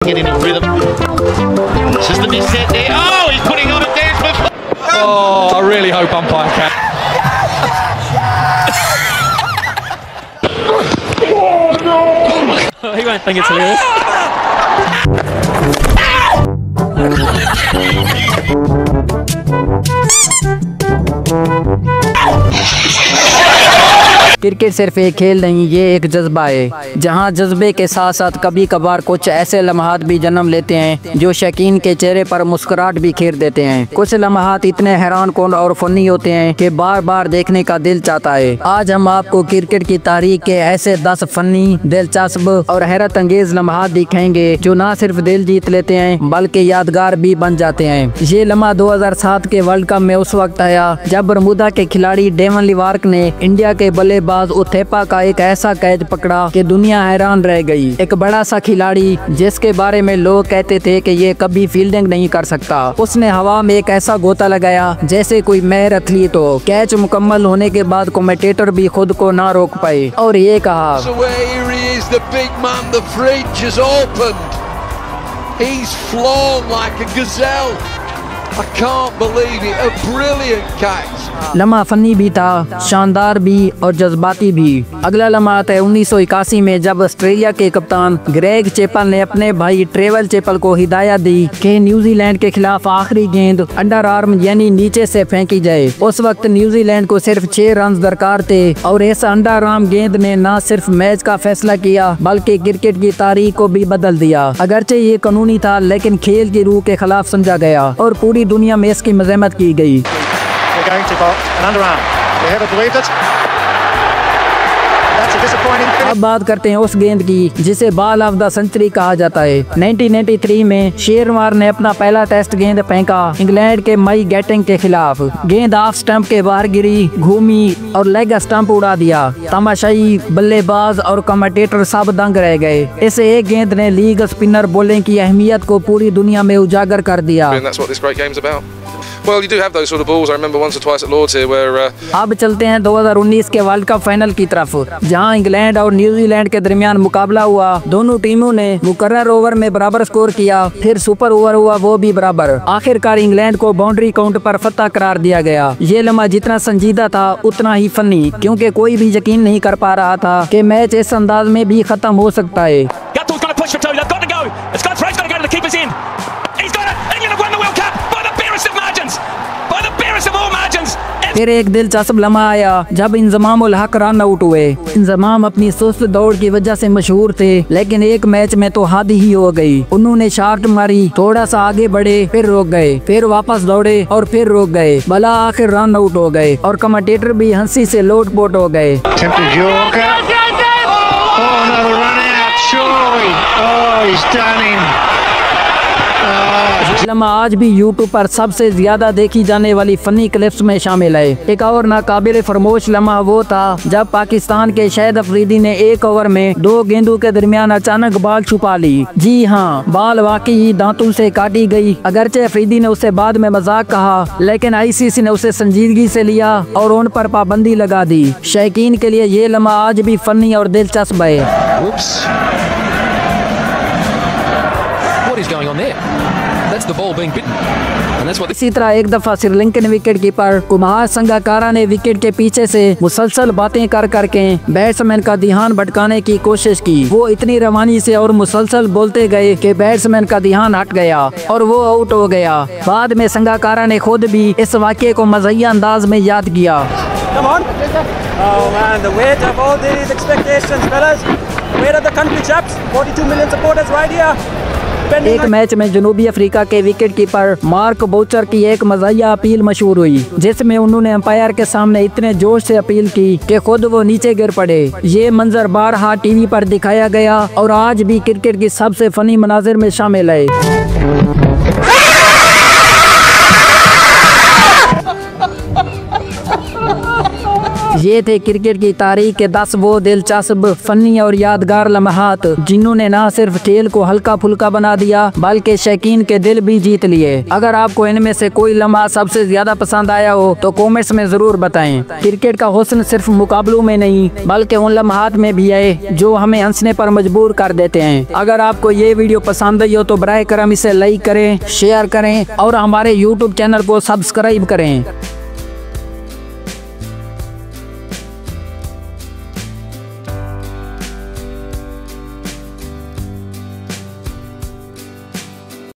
Getting in a rhythm. This is the miss set there. Oh, he's putting on a dance move. Oh, I really hope umpire can. Oh no! He won't think it's hilarious. Cricket सिर्फ एक खेल नहीं, ये एक जज्बा है जहां जज्बे के साथ साथ कभी कभार कुछ ऐसे लम्हात भी जन्म लेते हैं जो शौकीन के चेहरे पर मुस्कुराहट भी खेर देते हैं। कुछ लम्हात इतने हैरान कुन और फनी होते हैं कि बार बार देखने का दिल चाहता है। आज हम आपको क्रिकेट की तारीख के ऐसे 10 फनी, दिलचस्प और हैरत अंगेज लम्हात दिखाएंगे जो न सिर्फ दिल जीत लेते हैं बल्कि यादगार भी बन जाते हैं। ये लम्हा 2007 के वर्ल्ड कप में उस वक्त आया जब बरमूदा के खिलाड़ी डेवन लिवार्क ने इंडिया के बल्लेबाज उथेपा का एक ऐसा कैच पकड़ा कि दुनिया हैरान रह गई। एक बड़ा सा खिलाड़ी जिसके बारे में लोग कहते थे कि ये कभी फील्डिंग नहीं कर सकता, उसने हवा में एक ऐसा गोता लगाया जैसे कोई महर एथलीट हो। कैच मुकम्मल होने के बाद कमेंटेटर भी खुद को ना रोक पाए और ये कहा, I can't believe it, a brilliant catch. लम्हा फनी भी था, शानदार भी और जज्बाती भी। अगला लम्हा आता है 1981 में जब ऑस्ट्रेलिया के कप्तान ग्रेग चैपल ने अपने भाई ट्रेवल चैपल को हिदायत दी कि न्यूजीलैंड के खिलाफ आखिरी गेंद अंडर आर्म यानी नीचे से फेंकी जाए। उस वक्त न्यूजीलैंड को सिर्फ 6 रन दरकार थे और इस अंडर आर्म गेंद ने न सिर्फ मैच का फैसला किया बल्कि क्रिकेट की तारीख को भी बदल दिया। अगरचे ये कानूनी था लेकिन खेल की रूह के खिलाफ समझा गया और पूरी दुनिया में इसकी मज़म्मत की गई। अब बात करते हैं उस गेंद की जिसे बॉल ऑफ द सेंचुरी कहा जाता है। 1993 में शेरवार ने अपना पहला टेस्ट गेंद फेंका इंग्लैंड के मई गैटिंग के खिलाफ। गेंद ऑफ स्टंप के बाहर गिरी, घूमी और लेग स्टंप उड़ा दिया। तमाशाई, बल्लेबाज और कमेंटेटर सब दंग रह गए। इस एक गेंद ने लीग स्पिनर बॉलिंग की अहमियत को पूरी दुनिया में उजागर कर दिया। Well, you do have those sort of balls. I remember once or twice at Lords here where अब चलते हैं 2019 के वर्ल्ड कप फाइनल की तरफ जहां इंग्लैंड और न्यूजीलैंड के दरमियान मुकाबला हुआ। दोनों टीमों ने मुकर्रर ओवर में बराबर स्कोर किया, फिर सुपर ओवर हुआ वो भी बराबर। आखिरकार इंग्लैंड को बाउंड्री काउंट पर फतह करार दिया गया। ये लम्हा जितना संजीदा था उतना ही फनी, क्योंकि कोई भी यकीन नहीं कर पा रहा था कि मैच इस अंदाज में भी खत्म हो सकता है। फिर एक दिलचस्प लम्हा आया जब इंजमाम उल हक रन आउट हुए। इंजमाम अपनी सुस्त दौड़ की वजह से मशहूर थे, लेकिन एक मैच में तो हद ही हो गई। उन्होंने शॉट मारी, थोड़ा सा आगे बढ़े, फिर रोक गए, फिर वापस दौड़े और फिर रोक गए। भला आखिर रन आउट हो गए और कमेंटेटर भी हंसी से लोटपोट हो गए। लम्हा आज भी YouTube पर सबसे ज्यादा देखी जाने वाली फनी क्लिप्स में शामिल है। एक और नाकाबिल फरमोश लम्हा वो था जब पाकिस्तान के शाहिद अफरीदी ने एक ओवर में 2 गेंदों के दरमियान अचानक बॉल छुपा ली। जी हाँ, बॉल वाकई दांतों से काटी गई। अगरचे अफरीदी ने उसे बाद में मजाक कहा, लेकिन ICC ने उसे संजीदगी से लिया और उन पर पाबंदी लगा दी। शौकीन के लिए ये लम्हा आज भी फनी और दिलचस्प है। इसी तरह एक दफा श्रीलंकन विकेट कीपर कुमार संगकारा ने विकेट के पीछे से मुसलसल बातें कर करके बैट्समैन का ध्यान भटकाने की कोशिश की। वो इतनी रवानी से और मुसलसल बोलते गए कि बैट्समैन का ध्यान हट गया और वो आउट हो गया। बाद में संगकारा ने खुद भी इस वाक़ये को मज़हिया अंदाज में याद किया। एक मैच में जनूबी अफ्रीका के विकेट कीपर मार्क बाउचर की एक मज़ाहिया अपील मशहूर हुई, जिसमें उन्होंने अंपायर के सामने इतने जोश से अपील की कि खुद वो नीचे गिर पड़े। ये मंजर बारहा टीवी पर दिखाया गया और आज भी क्रिकेट की सबसे फनी मनाजिर में शामिल है। ये थे क्रिकेट की तारीख के 10 वो दिलचस्प, फनी और यादगार लम्हात जिन्होंने न सिर्फ खेल को हल्का फुल्का बना दिया बल्कि शौकीन के दिल भी जीत लिए। अगर आपको इनमें से कोई लम्हा सबसे ज्यादा पसंद आया हो तो कमेंट्स में जरूर बताएं। क्रिकेट का हुस्न सिर्फ मुकाबलों में नहीं बल्कि उन लम्हात में भी है जो हमें हंसने पर मजबूर कर देते हैं। अगर आपको ये वीडियो पसंद आई हो तो बराए करम इसे लाइक करें, शेयर करें और हमारे YouTube चैनल को सब्सक्राइब करें।